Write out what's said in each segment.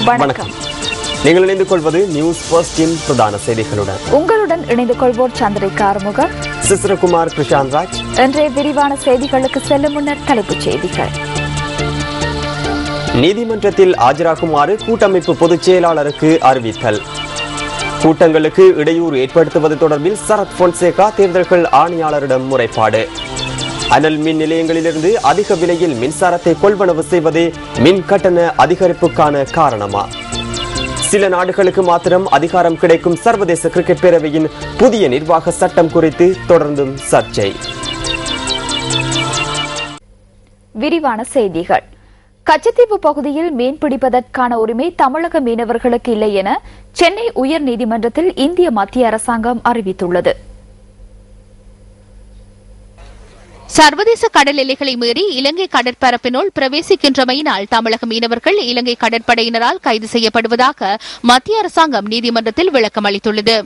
வணக்கம். நீங்கள் இணைந்து கொள்வது நியூஸ் ஃபர்ஸ்டின் பிரதான செய்திகளுடன். உங்களுடன் இணைந்து கொள்வோர் சந்திரிகா ஆறுமுகம், சிசிரகுமார், கிருஷாந்த் ராஜ். இன்றைய விரிவான செய்திகளுக்கு செல்லும் முன்னர் தலைப்புச் செய்திகள். நீதிமன்றத்தில் ஆஜராகுமாறு கூட்டமைப்பு பொதுச் செயலாளருக்கு அறிவித்தல். கூட்டங்களுக்கு இடையூறு ஏற்படுத்துவது தொடர்பில் சரத் பொன்சேகா தேர்தல்கள் ஆணையாளரிடம் முறைப்பாடு. அனல் மின் நிலையங்களிலிருந்து அதிக விலையில் மின்சாரத்தை கொள்வனவு செய்வதே மின் கட்டண அதிகரிப்புக்கான காரணமா? சில நாடுகளுக்கு மாத்திரம் அதிகாரம் கிடைக்கும் சர்வதேச கிரிக்கெட் பேரவையின் புதிய நிர்வாக சட்டம் குறித்து தொடர்ந்தும் சர்ச்சை. விரிவான செய்திகள். கச்சத்தீவு பகுதியில் மீன்பிடிப்பதற்கான உரிமை தமிழக மீனவர்களுக்கு இல்லை என சென்னை உயர்நீதிமன்றத்தில் இந்திய மத்திய அரசாங்கம் அறிவித்துள்ளது. சர்வதேச கடல் எல்லைகளை மீறி இலங்கை கடற்பரப்பினுள் பிரவேசிக்கின்றமையினால் தமிழக மீனவர்கள் இலங்கை கடற்படையினரால் கைது செய்யப்படுவதாக மத்திய அரசாங்கம் நீதிமன்றத்தில் விளக்கம் அளித்துள்ளது.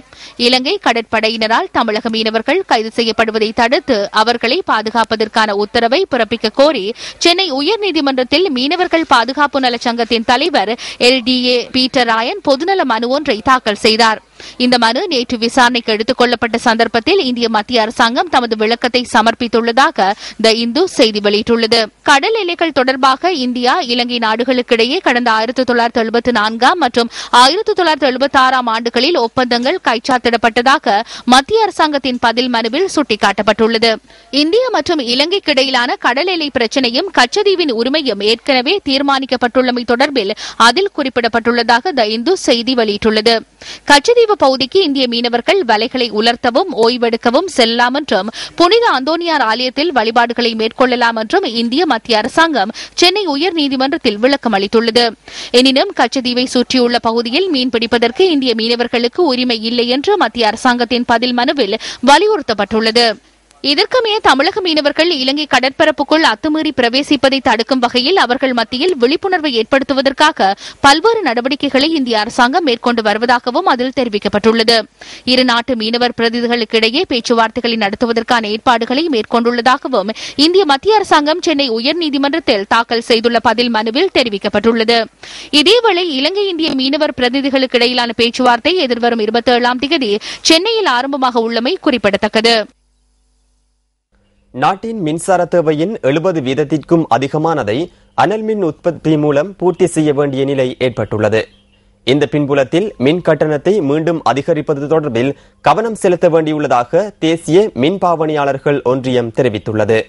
இலங்கை கடற்படையினரால் தமிழக மீனவர்கள் கைது செய்யப்படுவதை தடுத்து அவர்களை பாதுகாப்பதற்கான உத்தரவை பிறப்பிக்க கோரி சென்னை உயர்நீதிமன்றத்தில் மீனவர்கள் பாதுகாப்பு நல சங்கத்தின் தலைவர் LDA பீட்டர் ராயன் பொதுநல மனு ஒன்றை தாக்கல் செய்தார். இந்த மனு நேற்று விசாரணைக்கு எடுத்துக் கொள்ளப்பட்ட சந்தர்ப்பத்தில் இந்திய மத்திய அரசாங்கம் தமது விளக்கத்தை சமர்ப்பித்துள்ளதாக தி இந்து செய்தி வெளியிட்டுள்ளது. கடல் எல்லைகள் தொடர்பாக இந்தியா இலங்கை நாடுகளுக்கிடையே கடந்த 1974 மற்றும் 1976 ஆண்டுகளில் ஒப்பந்தங்கள் கைச்சாத்திடப்பட்டதாக மத்திய அரசாங்கத்தின் பதில் மனுவில் சுட்டிக்காட்டப்பட்டுள்ளது. இந்தியா மற்றும் இலங்கைக்கு இடையிலான கடல் எல்லை பிரச்சினையும் கச்சதீவின் உரிமையும் ஏற்கனவே தீர்மானிக்கப்பட்டுள்ளமை தொடர்பில் அதில் குறிப்பிடப்பட்டுள்ளதாக தி இந்து செய்தி வெளியிட்டுள்ளது. கச்சதீவு பகுதிக்கு இந்திய மீனவர்கள் வலைகளை உலர்த்தவும் ஓய்வெடுக்கவும் செல்லலாம் என்றும் புனித அந்தோனியார் ஆலயத்தில் வழிபாடுகளை மேற்கொள்ளலாம் என்றும் இந்திய மத்திய அரசாங்கம் சென்னை உயர்நீதிமன்றத்தில் விளக்கம் அளித்துள்ளது. எனினும் கச்சதீவை சுற்றியுள்ள பகுதியில் மீன்பிடிப்பதற்கு இந்திய மீனவர்களுக்கு உரிமை இல்லை என்று மத்திய அரசாங்கத்தின் பதில் மனுவில் வலியுறுத்தப்பட்டுள்ளது. இதற்குமே தமிழக மீனவர்கள் இலங்கை கடற்பரப்புக்குள் அத்துமீறி பிரவேசிப்பதை தடுக்கும் வகையில் அவர்கள் மத்தியில் விழிப்புணர்வை ஏற்படுத்துவதற்காக பல்வேறு நடவடிக்கைகளை இந்திய அரசாங்கம் மேற்கொண்டு வருவதாகவும் அதில் தெரிவிக்கப்பட்டுள்ளது. இரு நாட்டு மீனவர் பிரதிநிதிகளுக்கிடையே பேச்சுவார்த்தைகளை நடத்துவதற்கான ஏற்பாடுகளை மேற்கொண்டுள்ளதாகவும் இந்திய மத்திய அரசாங்கம் சென்னை உயர்நீதிமன்றத்தில் தாக்கல் செய்துள்ள பதில் மனுவில் தெரிவிக்கப்பட்டுள்ளது. இதேவேளை இலங்கை இந்திய மீனவர் பிரதிநிதிகளுக்கு இடையிலான பேச்சுவார்த்தை எதிர்வரும் 27ஆம் தேதி சென்னையில் ஆரம்பமாக உள்ளமை குறிப்பிடத்தக்கது. நாட்டின் மின்சார தேவையின் 70% அதிகமானதை அனல் மின் உற்பத்தி மூலம் பூர்த்தி செய்ய வேண்டிய நிலை ஏற்பட்டுள்ளது. இந்த பின்புலத்தில் மின் கட்டணத்தை மீண்டும் அதிகரிப்பது தொடர்பில் கவனம் செலுத்த வேண்டியுள்ளதாக தேசிய மின் பாவனையாளர்கள் ஒன்றியம் தெரிவித்துள்ளது.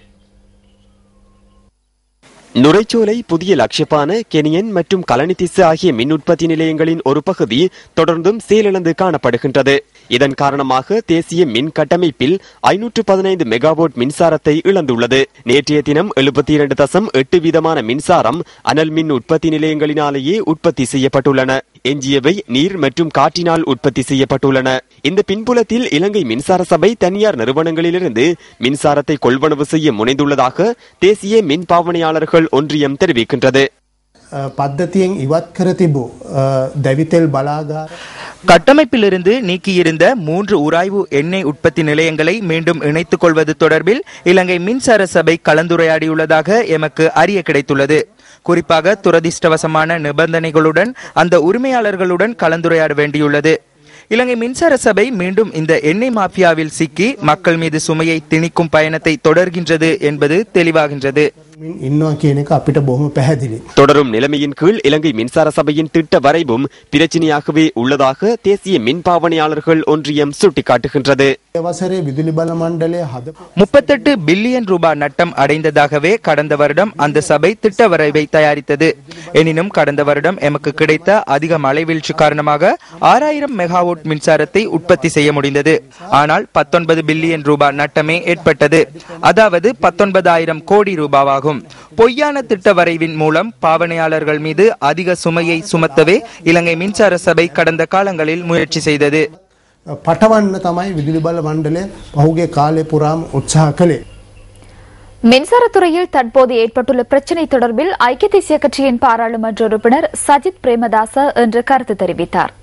நுரைச்சோலை, புதிய லட்சப்பான, கெனியன் மற்றும் கலனிதிசு ஆகிய மின் உற்பத்தி நிலையங்களின் ஒரு பகுதி தொடர்ந்தும் செயலிழந்து காணப்படுகின்றது. இதன் காரணமாக தேசிய மின் கட்டமைப்பில் 515 மெகாவாட் மின்சாரத்தை இழந்துள்ளது. நேற்றைய தினம் 72.8% மின்சாரம் அனல் மின் உற்பத்தி நிலையங்களினாலேயே உற்பத்தி செய்யப்பட்டுள்ளன. எஞ்சியவை நீர் மற்றும் காற்றினால் உற்பத்தி செய்யப்பட்டுள்ளன. இந்த பின்புலத்தில் இலங்கை மின்சார சபை தனியார் நிறுவனங்களிலிருந்து மின்சாரத்தை கொள்வனவு செய்ய முனைந்துள்ளதாக தேசிய மின் பாவனையாளர்கள் ஒன்றியம் தெரிவிக்கின்றது. கட்டமைப்பிலிருந்து நீக்கியிருந்த 3 உராய்வு எண்ணெய் உற்பத்தி நிலையங்களை மீண்டும் இணைத்துக் கொள்வது தொடர்பில் இலங்கை மின்சார சபை கலந்துரையாடியுள்ளதாக எமக்கு அறிய கிடைத்துள்ளது. குறிப்பாக துரதிர்ஷ்டவசமான நிபந்தனைகளுடன் அந்த உரிமையாளர்களுடன் கலந்துரையாட வேண்டியுள்ளது. இலங்கை மின்சார சபை மீண்டும் இந்த எண்ணெய் மாஃபியாவில் சிக்கி மக்கள் மீது சுமையை திணிக்கும் பயணத்தை தொடர்கின்றது என்பது தெளிவாகின்றது. தொடரும் நிலைமையின் கீழ் இலங்கை மின்சார சபையின் திட்ட வரைவும் பிரச்சனையாகவே உள்ளதாக தேசிய மின் பாவனையாளர்கள் ஒன்றியம் சுட்டிக்காட்டுகின்றது. 38 பில்லியன் ரூபாய் நட்டம் அடைந்ததாகவே கடந்த வருடம் அந்த சபை திட்ட வரைவை தயாரித்தது. எனினும் கடந்த வருடம் எமக்கு கிடைத்த அதிக மழைவீழ்ச்சி காரணமாக 6000 மெகாவாட் மின்சாரத்தை உற்பத்தி செய்ய முடிந்தது. ஆனால் 19 பில்லியன் ரூபாய் நட்டமே ஏற்பட்டது. அதாவது 19,000 கோடி ரூபாவாகும். பொய்யான திட்ட வரைவின் மூலம் பாவனையாளர்கள் மீது அதிக சுமையை சுமத்தவே இலங்கை மின்சார சபை கடந்த காலங்களில் முயற்சி செய்தது. மின்சாரத்துறையில் தற்போது ஏற்பட்டுள்ள பிரச்சினை தொடர்பில் ஐக்கிய தேசிய கட்சியின் பாராளுமன்ற உறுப்பினர் சஜித் பிரேமதாச இன்று கருத்து தெரிவித்தார்.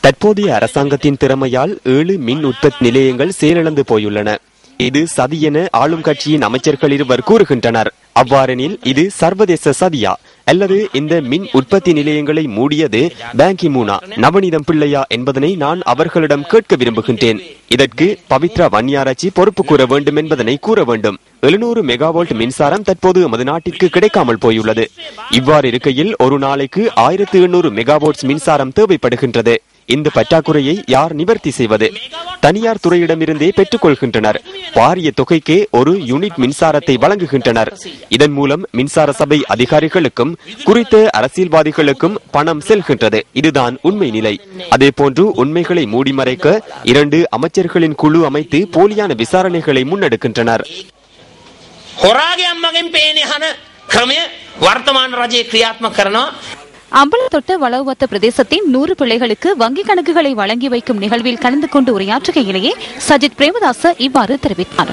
தற்போதைய அரசாங்கத்தின் திறமையால் 7 மின் உற்பத்தி நிலையங்கள் செயலிழந்து போயுள்ளன. இது சதி என ஆளும் கட்சியின் அமைச்சர்கள் இருவர் கூறுகின்றனர். அவ்வாறெனில் இது சர்வதேச சதியா அல்லது இந்த மின் உற்பத்தி நிலையங்களை மூடியது பாங்கி மூனா நவநீதம் பிள்ளையா என்பதனை நான் அவர்களிடம் கேட்க விரும்புகின்றேன். இதற்கு பவித்ரா வன்னியாராச்சி பொறுப்பு கூற வேண்டும் என்பதனை கூற வேண்டும். 700 மெகாவால்ட் மின்சாரம் தற்போது நமது நாட்டிற்கு கிடைக்காமல் போயுள்ளது. இவ்வாறு இருக்கையில் ஒரு நாளைக்கு 1800 மெகாவாட்ஸ் மின்சாரம் தேவைப்படுகின்றது. இந்த பற்றாக்குறையை யார் நிவர்த்தி செய்வது? தனியார் துறையிடமிருந்தே பெற்றுக் கொள்கின்றனர். பாரிய தொகைக்கே ஒரு யூனிட் மின்சாரத்தை வழங்குகின்றனர். இதன் மூலம் மின்சார சபை அதிகாரிகளுக்கும் குறித்த அரசியல்வாதிகளுக்கும் பணம் செல்கின்றது. இதுதான் உண்மை நிலை. அதே போன்று உண்மைகளை மூடி மறைக்க 2 அமைச்சர்களின் குழு அமைத்து போலியான விசாரணைகளை முன்னெடுக்கின்றனர். அம்பலத்தொட்ட வளவத்த பிரதேசத்தின் 100 பிள்ளைகளுக்கு வங்கிக் கணக்குகளை வழங்கி வைக்கும் நிகழ்வில் கலந்து கொண்டு உரையாற்றுகையிலேயே சஜித் பிரேமதாச இவ்வாறு தெரிவித்தார்.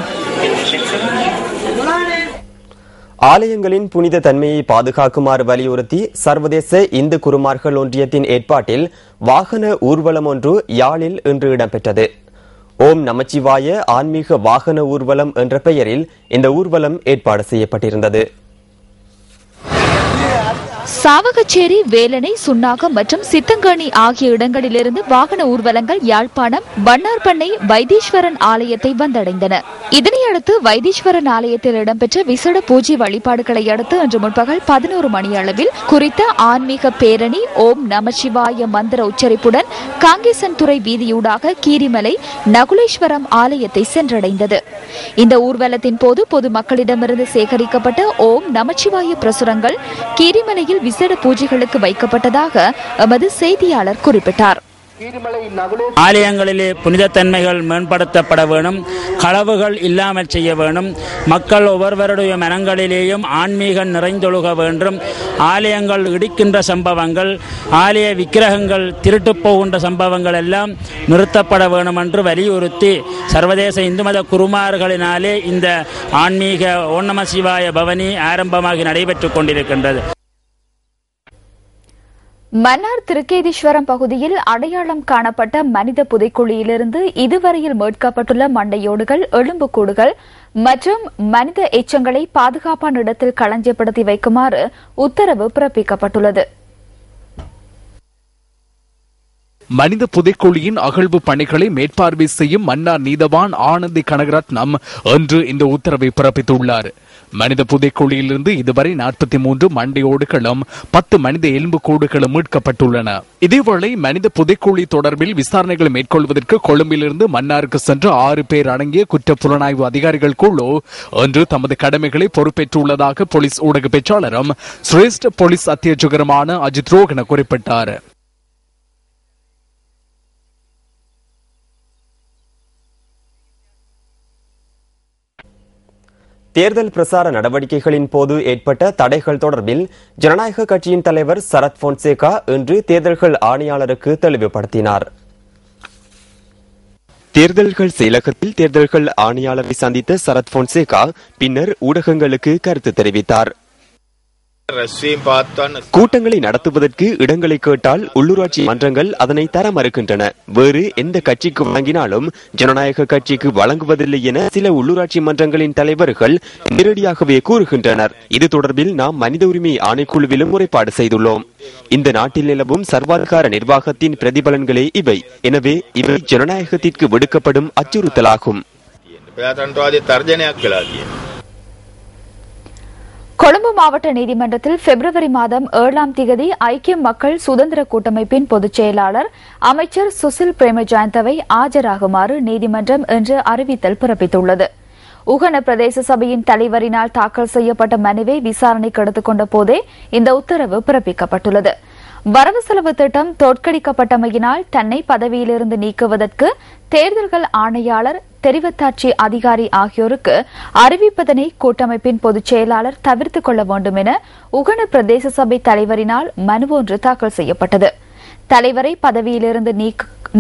ஆலயங்களின் புனித தன்மையை பாதுகாக்குமாறு வலியுறுத்தி சர்வதேச இந்து குருமார்கள் ஒன்றியத்தின் ஏற்பாட்டில் வாகன ஊர்வலம் ஒன்று யாழில் இன்று இடம்பெற்றது. ஓம் நமச்சிவாய ஆன்மீக வாகன ஊர்வலம் என்ற பெயரில் இந்த ஊர்வலம் ஏற்பாடு செய்யப்பட்டிருந்தது. சாவகச்சேரி, வேலனை, சுன்னாகம் மற்றும் சித்தங்கேணி ஆகிய இடங்களிலிருந்து வாகன ஊர்வலங்கள் யாழ்ப்பாணம் பன்னார்பண்ணை வைத்தீஸ்வரன் ஆலயத்தை வந்தடைந்தன. இதனையடுத்து வைத்தீஸ்வரன் ஆலயத்தில் இடம்பெற்ற விசேட பூஜை வழிபாடுகளை அடுத்து இன்று முற்பகல் 11 மணி அளவில் குறித்த ஆன்மீக பேரணி ஓம் நமசிவாய மந்திர உச்சரிப்புடன் காங்கேசன்துறை வீதியூடாக கீரிமலை நகுலேஸ்வரம் ஆலயத்தை சென்றடைந்தது. இந்த ஊர்வலத்தின் போது பொதுமக்களிடமிருந்து சேகரிக்கப்பட்ட ஓம் நமசிவாய பிரசுரங்கள் கீரிமலையில் விசேட பூஜைகளுக்கு வைக்கப்பட்டதாக எமது செய்தியாளர் குறிப்பிட்டார். ஆலயங்களிலே புனிதத்தன்மைகள் மேம்படுத்தப்பட வேணும், களவுகள் இல்லாமல் செய்ய வேணும், மக்கள் ஒவ்வொருவருடைய மனங்களிலேயும் ஆன்மீகம் நிறைந்தொழுக வேண்டும். ஆலயங்கள் இடிக்கின்ற சம்பவங்கள், ஆலய விக்கிரகங்கள் திருட்டு போகின்ற சம்பவங்கள் எல்லாம் நிறுத்தப்பட வேண்டும் என்று வலியுறுத்தி சர்வதேச இந்து மத குருமார்களினாலே இந்த ஆன்மீக ஓம் நம சிவாய பவனி ஆரம்பமாகி நடைபெற்றுக் கொண்டிருக்கின்றது. மன்னார் திருக்கேதீஸ்வரம் பகுதியில் அடையாளம் காணப்பட்ட மனித புதைக்குழியிலிருந்து இதுவரையில் மீட்கப்பட்டுள்ள மண்டையோடுகள், எலும்புக்கூடுகள் மற்றும் மனித எச்சங்களை பாதுகாப்பான இடத்தில் களஞ்சியப்படுத்தி வைக்குமாறு உத்தரவு பிறப்பிக்கப்பட்டுள்ளது. மனித புதைக்குழியின் அகழ்வு பணிகளை மேற்பார்வை செய்யும் மன்னார் நீதவான் ஆனந்தி கனகரத்னம் இன்று இந்த உத்தரவை பிறப்பித்துள்ளார். மனித புதைக்குழியிலிருந்து இதுவரை 43 மண்டையோடுகளும் 10 மனித எலும்பு கூடுகளும் மீட்கப்பட்டுள்ளன. இதேவேளை மனித புதைக்குழி தொடர்பில் விசாரணைகளை மேற்கொள்வதற்கு கொழும்பிலிருந்து மன்னாருக்கு சென்ற 6 பேர் அடங்கிய குற்றப்புலனாய்வு அதிகாரிகள் குழு இன்று தமது கடமைகளை பொறுப்பேற்றுள்ளதாக போலீஸ் ஊடக பேச்சாளரும் சிரேஷ்ட போலீஸ் அத்தியட்சகருமான அஜித் ரோகன குறிப்பிட்டார். தேர்தல் பிரசார நடவடிக்கைகளின் போது ஏற்பட்ட தடைகள் தொடர்பில் ஜனநாயக கட்சியின் தலைவர் சரத் பொன்சேகா இன்று தேர்தல்கள் ஆணையாளருக்கு தெளிவுபடுத்தினார். தேர்தல்கள் செயலகத்தில் தேர்தல்கள் ஆணையாளரை சந்தித்த சரத் பொன்சேகா பின்னர் ஊடகங்களுக்கு கருத்து தெரிவித்தார். கூட்டங்களை நடத்துவதற்கு இடங்களை கேட்டால் உள்ளூராட்சி மன்றங்கள் அதனை தர மறுக்கின்றன. வேறு எந்த கட்சிக்கு வழங்கினாலும் ஜனநாயக கட்சிக்கு வழங்குவதில்லை என சில உள்ளூராட்சி மன்றங்களின் தலைவர்கள் நேரடியாகவே கூறுகின்றனர். இது தொடர்பில் நாம் மனித உரிமை ஆணைக்குழுவிலும் முறைப்பாடு செய்துள்ளோம். இந்த நாட்டில் நிலவும் சர்வாதிகார நிர்வாகத்தின் பிரதிபலன்களே இவை. எனவே இவை ஜனநாயகத்திற்கு விடுக்கப்படும் அச்சுறுத்தலாகும். கொழும்பு மாவட்ட நீதிமன்றத்தில் பிப்ரவரி மாதம் 7ஆம் தேதி ஐக்கிய மக்கள் சுதந்திர கூட்டமைப்பின் பொதுச் செயலாளர் அமைச்சர் சுசில் பிரேமஜயந்தவை ஆஜராகுமாறு நீதிமன்றம் இன்று அறிவித்தல் பிறப்பித்துள்ளது. உகன பிரதேச சபையின் தலைவரினால் தாக்கல் செய்யப்பட்ட மனுவை விசாரணைக்கு எடுத்துக் கொண்ட போதே இந்த உத்தரவு பிறப்பிக்கப்பட்டுள்ளது. வரவு செலவு திட்டம் தோற்கடிக்கப்பட்டமையினால் தன்னை பதவியிலிருந்து நீக்குவதற்கு தேர்தல்கள் ஆணையாளர், தெரிவத்தாட்சி அதிகாரி ஆகியோருக்கு அறிவிப்பதனை கூட்டமைப்பின் பொதுச் செயலாளர் தவிர்த்துக் கொள்ள வேண்டும் என உகன பிரதேச சபை தலைவரினால் மனு ஒன்று தாக்கல் செய்யப்பட்டது. தலைவரை பதவியிலிருந்து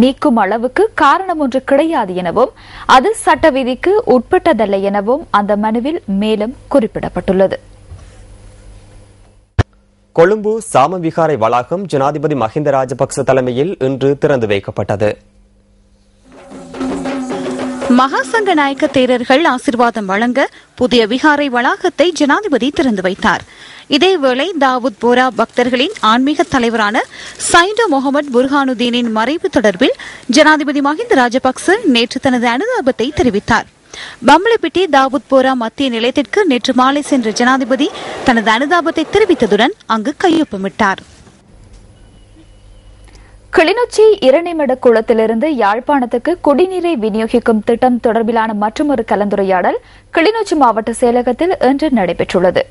நீக்கும் அளவுக்கு காரணம் ஒன்று கிடையாது எனவும் அது சட்ட விதிக்கு உட்பட்டதல்ல எனவும் அந்த மனுவில் மேலும் குறிப்பிடப்பட்டுள்ளது. கொழும்பு சாமவிகாரை வளாகம் ஜனாதிபதி மஹிந்த ராஜபக்ச தலைமையில் இன்று திறந்து வைக்கப்பட்டது. மகாசங்க நாயக்க தேரர்கள் ஆசிர்வாதம் வழங்க புதிய விகாரை வளாகத்தை ஜனாதிபதி திறந்து வைத்தார். இதேவேளை தாவூத் போரா பக்தர்களின் ஆன்மீக தலைவரான சையது முகமது புர்ஹானுதீனின் மறைவு தொடர்பில் ஜனாதிபதி மஹிந்த ராஜபக்ச நேற்று தனது அனுதாபத்தை தெரிவித்தார். பம்பலப்பிட்டி தாவூத் போரா மத்திய நிலையத்திற்கு நேற்று மாலை சென்ற ஜனாதிபதி தனது அனுதாபத்தை தெரிவித்ததுடன் அங்கு கையொப்பமிட்டார். கிளிநொச்சி இரணைமட குளத்திலிருந்து யாழ்ப்பாணத்துக்கு குடிநீரை விநியோகிக்கும் திட்டம் தொடர்பிலான மற்றொரு கலந்துரையாடல் கிளிநொச்சி மாவட்ட செயலகத்தில் இன்று நடைபெற்றுள்ளது.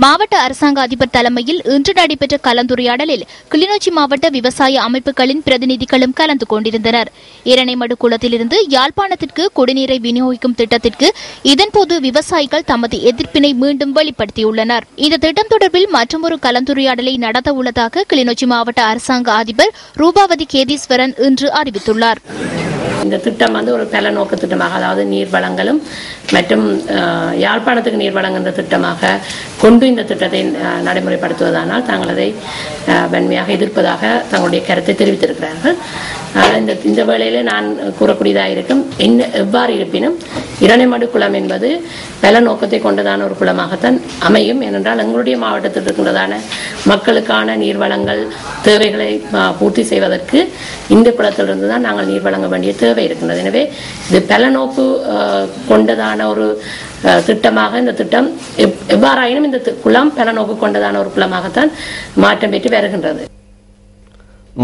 மாவட்ட அரசாங்க அதிபர் தலைமையில் இன்று நடைபெற்ற கலந்துரையாடலில் கிளிநொச்சி மாவட்ட விவசாய அமைப்புகளின் பிரதிநிதிகளும் கலந்து கொண்டிருந்தனர். இரணைமடு குளத்திலிருந்து யாழ்ப்பாணத்திற்கு குடிநீரை விநியோகிக்கும் திட்டத்திற்கு இதன்போது விவசாயிகள் தமது எதிர்ப்பினை மீண்டும் வெளிப்படுத்தியுள்ளனர். இந்த திட்டம் தொடர்பில் மற்றொரு கலந்துரையாடலை நடத்த உள்ளதாக கிளிநொச்சி மாவட்ட அரசாங்க அதிபர் ரூபாவதி கேதீஸ்வரன் இன்று அறிவித்துள்ளார். இந்த திட்டம் ஒரு பல நோக்க திட்டமாக, அதாவது நீர் வளங்களும் மற்றும் யாழ்ப்பாணத்துக்கு நீர் வழங்குகின்ற திட்டமாக கொண்டு இந்த திட்டத்தை நடைமுறைப்படுத்துவதானால் தாங்கள் அதை வன்மையாக எதிர்ப்பதாக தங்களுடைய கருத்தை தெரிவித்திருக்கிறார்கள். இந்த வேளையில் நான் கூறக்கூடியதாக இருக்கும், எவ்வாறு இருப்பினும் இரணைமடு குளம் என்பது பல நோக்கத்தை கொண்டதான ஒரு குளமாகத்தான் அமையும். ஏனென்றால் எங்களுடைய மாவட்டத்தில் இருக்கின்றதான மக்களுக்கான நீர் வளங்கள் தேவைகளை பூர்த்தி செய்வதற்கு இந்த குளத்திலிருந்து தான் நாங்கள் நீர் வழங்க வேண்டிய தேவை இருக்கின்றது. எனவே இது பல நோக்கு கொண்டதான ஒரு திட்டமாக இந்த திட்டம் எவ்வாறாயினும் இந்த குளம் பல நோக்கு கொண்டதான ஒரு குளமாகத்தான் மாற்றம் பெற்று வருகின்றது.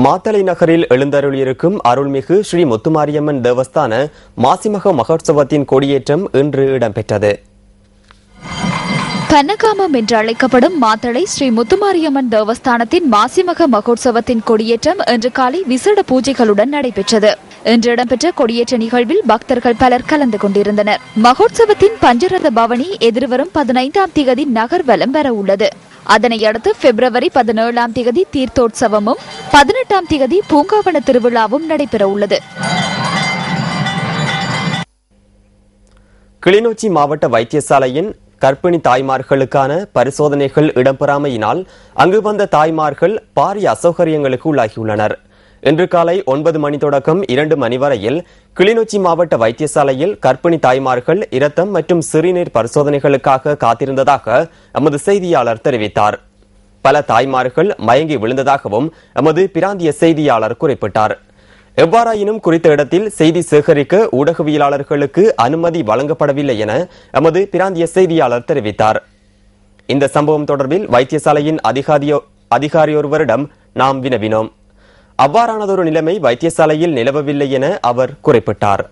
மாத்தளை நகரில் எழுந்தருளியிருக்கும் அருள்மிகு ஸ்ரீ முத்துமாரியம்மன் தேவஸ்தான மாசிமக மகோற்சவத்தின் கொடியேற்றம் இன்று இடம்பெற்றது. கனகாமம் என்று அழைக்கப்படும் மாத்தளை ஸ்ரீ முத்துமாரியம்மன் தேவஸ்தானத்தின் மாசிமக மகோற்சவத்தின் கொடியேற்றம் இன்று காலை விசேட பூஜைகளுடன் நடைபெற்றது. இன்று இடம்பெற்ற கொடியேற்ற நிகழ்வில் பக்தர்கள் பலர் கலந்து கொண்டிருந்தனர். மகோற்சவத்தின் பஞ்சரத பவனி எதிர்வரும் 15ஆம் தேதி நகர்வலம் வர உள்ளது. அதனையடுத்து பிப்ரவரி 17ஆம் தேதி தீர்த்தோற்சவமும் 18ஆம் தேதி பூங்காவன திருவிழாவும் நடைபெற உள்ளது. கிளிநொச்சி மாவட்ட வைத்தியசாலையின் கர்ப்பிணி தாய்மார்களுக்கான பரிசோதனைகள் இடம்பெறாமையினால் அங்கு வந்த தாய்மார்கள் பாரிய அசௌகரியங்களுக்கு உள்ளாகியுள்ளனர். இன்று காலை 9 மணி தொடக்கம் 2 மணி வரையில் கிளிநொச்சி மாவட்ட வைத்தியசாலையில் கர்ப்பிணி தாய்மார்கள் இரத்தம் மற்றும் சிறுநீர் பரிசோதனைகளுக்காக காத்திருந்ததாக எமது செய்தியாளர் தெரிவித்தார். பல தாய்மார்கள் மயங்கி விழுந்ததாகவும் எமது பிராந்திய செய்தியாளர் குறிப்பிட்டார். எவ்வாறாயினும் குறித்த இடத்தில் செய்தி சேகரிக்க ஊடகவியலாளர்களுக்கு அனுமதி வழங்கப்படவில்லை என எமது பிராந்திய செய்தியாளர் தெரிவித்தார். இந்த சம்பவம் தொடர்பில் வைத்தியசாலையின் அதிகாரியொருவரிடம் நாம் வினவினோம். அவ்வாறானதொரு நிலைமை வைத்தியசாலையில் நிலவவில்லை என அவர் குறிப்பிட்டார்.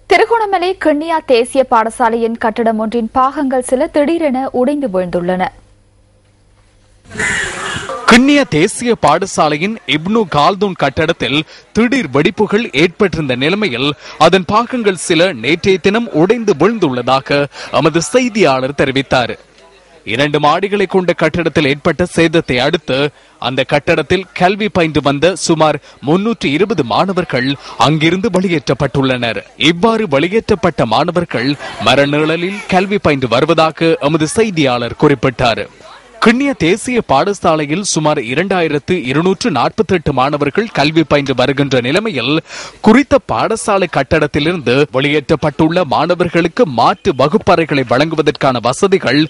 திருகோணமலை கிண்ணியா தேசிய பாடசாலையின் கட்டடம் ஒன்றின் பாகங்கள் சில திடீரென உடைந்து வீழ்ந்துள்ளன. கிண்ணியா தேசிய பாடசாலையின் இப்னு கால்தூன் கட்டடத்தில் திடீர் வெடிப்புகள் ஏற்பட்டிருந்த நிலைமையில் அதன் பாகங்கள் சில நேற்றைய தினம் உடைந்து வீழ்ந்துள்ளதாக எமது செய்தியாளர் தெரிவித்தார். 2 மாடிகளை கொண்ட கட்டடத்தில் ஏற்பட்ட சேதத்தை அடுத்து அந்த கட்டடத்தில் கல்வி பயின்று வந்த சுமார் 320 மாணவர்கள் அங்கிருந்து வெளியேற்றப்பட்டுள்ளனர். இவ்வாறு வெளியேற்றப்பட்ட மாணவர்கள் மரநிழலில் கல்வி பயின்று வருவதாக எமது செய்தியாளர் குறிப்பிட்டார். கிண்ணியா தேசிய பாடசாலையில் சுமார் 2248 மாணவர்கள் கல்வி பயின்று வருகின்ற நிலைமையில் குறித்த பாடசாலை கட்டடத்திலிருந்து வெளியேற்றப்பட்டுள்ள மாணவர்களுக்கு மாற்று வகுப்பறைகளை வழங்குவதற்கான வசதிகள்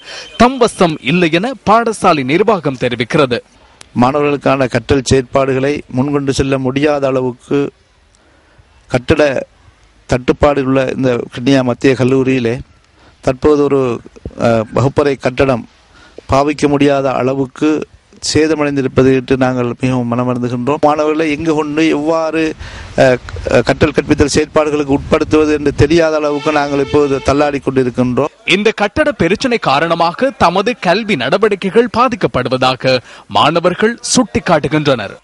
தம் வசம் இல்லை என பாடசாலை நிர்வாகம் தெரிவிக்கிறது. மாணவர்களுக்கான கற்றல் செயற்பாடுகளை முன்கொண்டு செல்ல முடியாத அளவுக்கு கட்டட தட்டுப்பாடு உள்ள இந்த கிண்ணியா மத்திய கல்லூரியிலே தற்போது ஒரு வகுப்பறை கட்டடம் பாவிக்க முடியாத அளவுக்கு சேதமடைந்திருப்பது என்று நாங்கள் மிகவும் மனமருந்துகின்றோம். மாணவர்களை எங்கு கொண்டு எவ்வாறு கற்றல் கற்பித்தல் செயற்பாடுகளுக்கு உட்படுத்துவது என்று தெரியாத அளவுக்கு நாங்கள் இப்போது தள்ளாடி கொண்டிருக்கின்றோம். இந்த கட்டட பிரச்சினை காரணமாக தமது கல்வி நடவடிக்கைகள் பாதிக்கப்படுவதாக மாணவர்கள் சுட்டிக்காட்டுகின்றனர்.